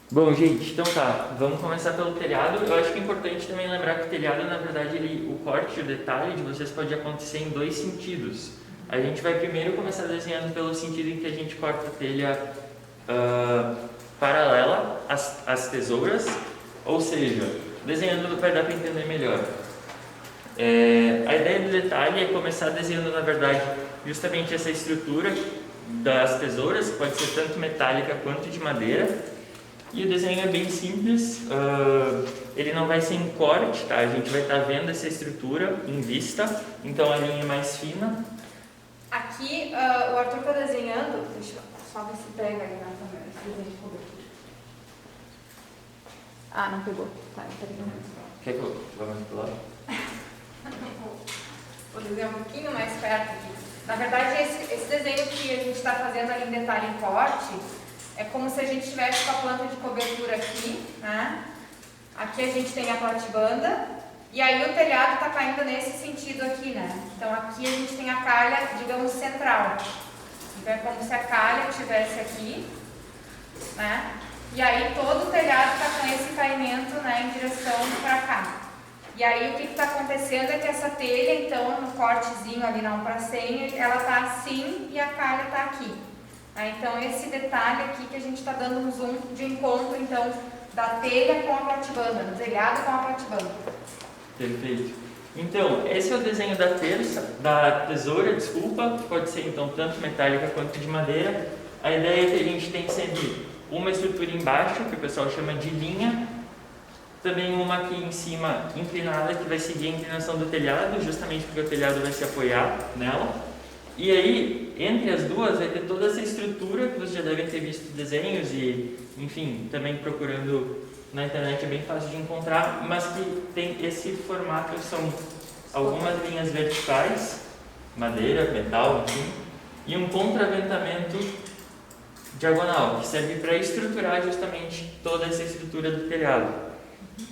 Bom, gente, então tá, vamos começar pelo telhado. Eu acho que é importante também lembrar que o telhado, na verdade, o corte e o detalhe de vocês pode acontecer em dois sentidos. A gente vai primeiro começar desenhando pelo sentido em que a gente corta a telha paralela às tesouras, ou seja, desenhando vai dar para entender melhor. A ideia do detalhe é começar desenhando, na verdade, justamente essa estrutura das tesouras, que pode ser tanto metálica quanto de madeira. E o desenho é bem simples, ele não vai ser em corte, tá? A gente vai estar vendo essa estrutura em vista, então a linha é mais fina. Aqui o Arthur está desenhando, deixa eu só ver se pega aí na câmera, esse desenho de cobertura. Ah, não pegou. Tá, tá pegando. Quer que eu vá mais pro lado? Vou desenhar um pouquinho mais perto aqui. Na verdade, esse desenho que a gente está fazendo ali em detalhe em corte, é como se a gente estivesse com a planta de cobertura aqui, né? Aqui a gente tem a platibanda, e aí o telhado está caindo nesse sentido aqui, né? Então aqui a gente tem a calha, digamos, central. Então é como se a calha estivesse aqui, né? E aí todo o telhado está com esse caimento, né, em direção para cá. E aí o que está acontecendo é que essa telha, então, no cortezinho ali na 1 para 100, ela está assim e a calha está aqui. Então esse detalhe aqui que a gente está dando um zoom de encontro, então, da telha com a platibanda, do telhado com a platibanda. Perfeito. Então, esse é o desenho da tesoura, desculpa, pode ser então tanto metálica quanto de madeira. A ideia é que a gente tem sempre uma estrutura embaixo, que o pessoal chama de linha, também uma aqui em cima inclinada, que vai seguir a inclinação do telhado, justamente porque o telhado vai se apoiar nela. E aí, entre as duas, vai ter toda essa estrutura que vocês já devem ter visto desenhos e, enfim, também procurando na internet é bem fácil de encontrar, mas que tem esse formato, são algumas linhas verticais, madeira, metal, enfim, e um contraventamento diagonal, que serve para estruturar justamente toda essa estrutura do telhado.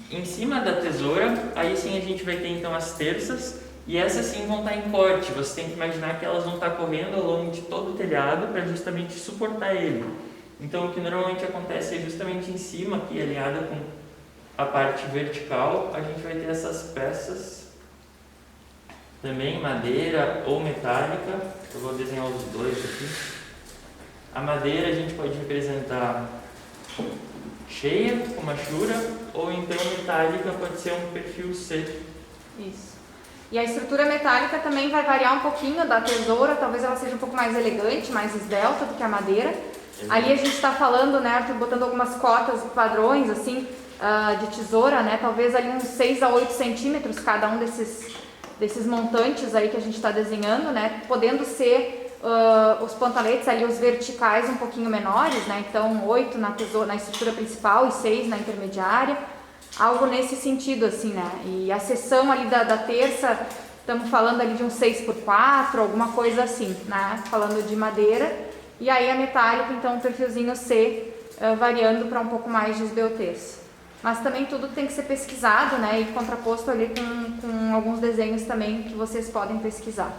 Em cima da tesoura, aí sim a gente vai ter então as terças, e essas sim vão estar em corte. Você tem que imaginar que elas vão estar correndo ao longo de todo o telhado para justamente suportar ele. Então o que normalmente acontece é justamente em cima, aqui alinhada com a parte vertical, a gente vai ter essas peças, também madeira ou metálica. Eu vou desenhar os dois aqui. A madeira a gente pode representar cheia, com machura, ou então metálica pode ser um perfil C. Isso. E a estrutura metálica também vai variar um pouquinho da tesoura, talvez ela seja um pouco mais elegante, mais esbelta do que a madeira. Exato. Ali a gente está falando, né, Arthur, botando algumas cotas, padrões, assim, de tesoura, né, talvez ali uns 6 a 8 centímetros cada um desses montantes aí que a gente está desenhando, né, podendo ser os pantaletes ali, os verticais um pouquinho menores, né, então 8 na estrutura principal e 6 na intermediária. Algo nesse sentido, assim, né? E a seção ali da terça, estamos falando ali de um 6x4, alguma coisa assim, né? Falando de madeira. E aí a metálica, então, um perfilzinho C, variando para um pouco mais de esbeltez. Mas também tudo tem que ser pesquisado, né? E contraposto ali com alguns desenhos também que vocês podem pesquisar.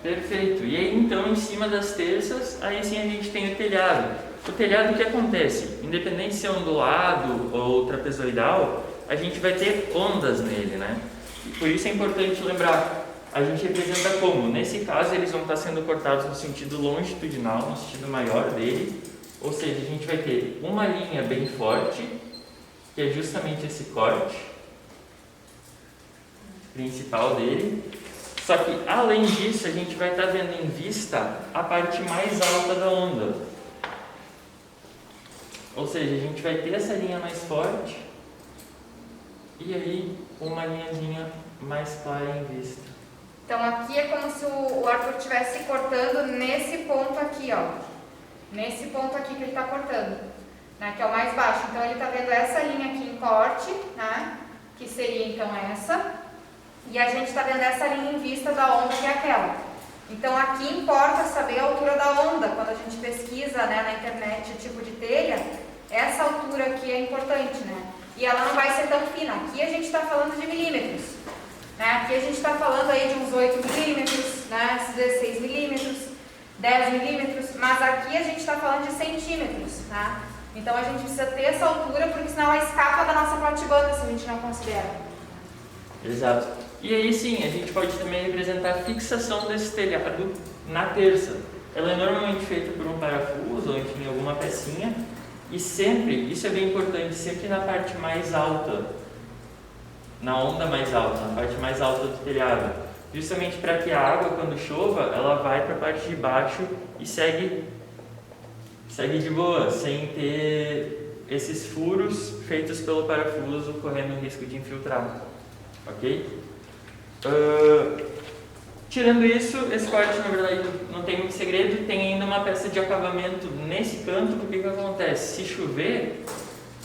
Perfeito. E aí, então, em cima das terças, aí sim a gente tem o telhado. O telhado, o que acontece? Independente se é ondulado ou trapezoidal, a gente vai ter ondas nele, né? E por isso é importante lembrar, a gente representa como? Nesse caso, eles vão estar sendo cortados no sentido longitudinal, no sentido maior dele, ou seja, a gente vai ter uma linha bem forte, que é justamente esse corte principal dele. Só que, além disso, a gente vai estar vendo em vista a parte mais alta da onda. Ou seja, a gente vai ter essa linha mais forte e aí uma linhazinha mais clara em vista. Então aqui é como se o Arthur estivesse cortando nesse ponto aqui, ó. Nesse ponto aqui que ele está cortando, né, que é o mais baixo. Então ele está vendo essa linha aqui em corte, né, que seria então essa. E a gente está vendo essa linha em vista da onda que é aquela. Então aqui importa saber a altura da onda. Quando a gente pesquisa, né, na internet o tipo de telha, essa altura aqui é importante, né? E ela não vai ser tão fina. Aqui a gente está falando de milímetros, né? Aqui a gente está falando aí de uns 8 milímetros, né? 16 milímetros, 10 milímetros, mas aqui a gente está falando de centímetros, né? Então a gente precisa ter essa altura, porque senão ela escapa da nossa platibanda se a gente não considera. Exato. E aí sim, a gente pode também representar a fixação desse telhado na terça. Ela é normalmente feita por um parafuso ou enfim alguma pecinha, e sempre, isso é bem importante, sempre na parte mais alta, na onda mais alta, na parte mais alta do telhado, justamente para que a água, quando chova, ela vai para a parte de baixo e segue de boa, sem ter esses furos feitos pelo parafuso correndo o risco de infiltrar, ok? Tirando isso, esse corte na verdade não tem muito segredo, tem ainda uma peça de acabamento nesse canto, porque o que acontece? Se chover,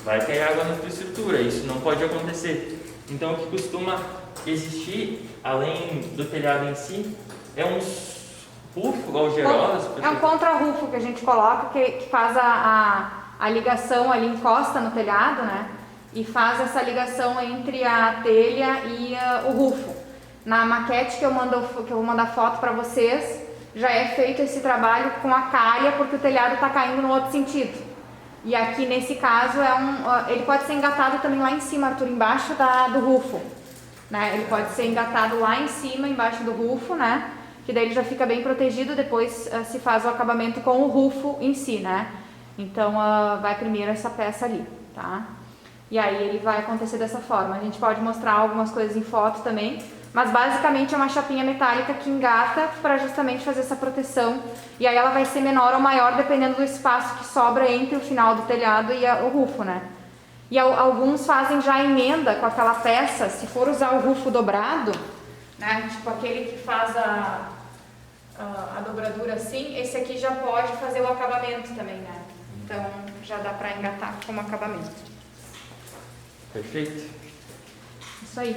vai cair água na tua estrutura, isso não pode acontecer. Então o que costuma existir, além do telhado em si, é um rufo algeroso. É um contra-rufo que a gente coloca, que faz a ligação ali, encosta no telhado, né? E faz essa ligação entre a telha e o rufo. Na maquete que eu vou mandar foto para vocês, já é feito esse trabalho com a calha, porque o telhado está caindo no outro sentido. E aqui nesse caso ele pode ser engatado também lá em cima, Arthur, embaixo do rufo, né? Ele pode ser engatado lá em cima, embaixo do rufo, né? Que daí ele já fica bem protegido, depois se faz o acabamento com o rufo em si, né? Então vai primeiro essa peça ali, tá? E aí ele vai acontecer dessa forma. A gente pode mostrar algumas coisas em foto também, mas basicamente é uma chapinha metálica que engata para justamente fazer essa proteção, e aí ela vai ser menor ou maior dependendo do espaço que sobra entre o final do telhado e o rufo, né? E alguns fazem já emenda com aquela peça, se for usar o rufo dobrado, né? Tipo aquele que faz a dobradura assim, esse aqui já pode fazer o acabamento também, né? Então já dá para engatar como acabamento. Perfeito. Isso aí.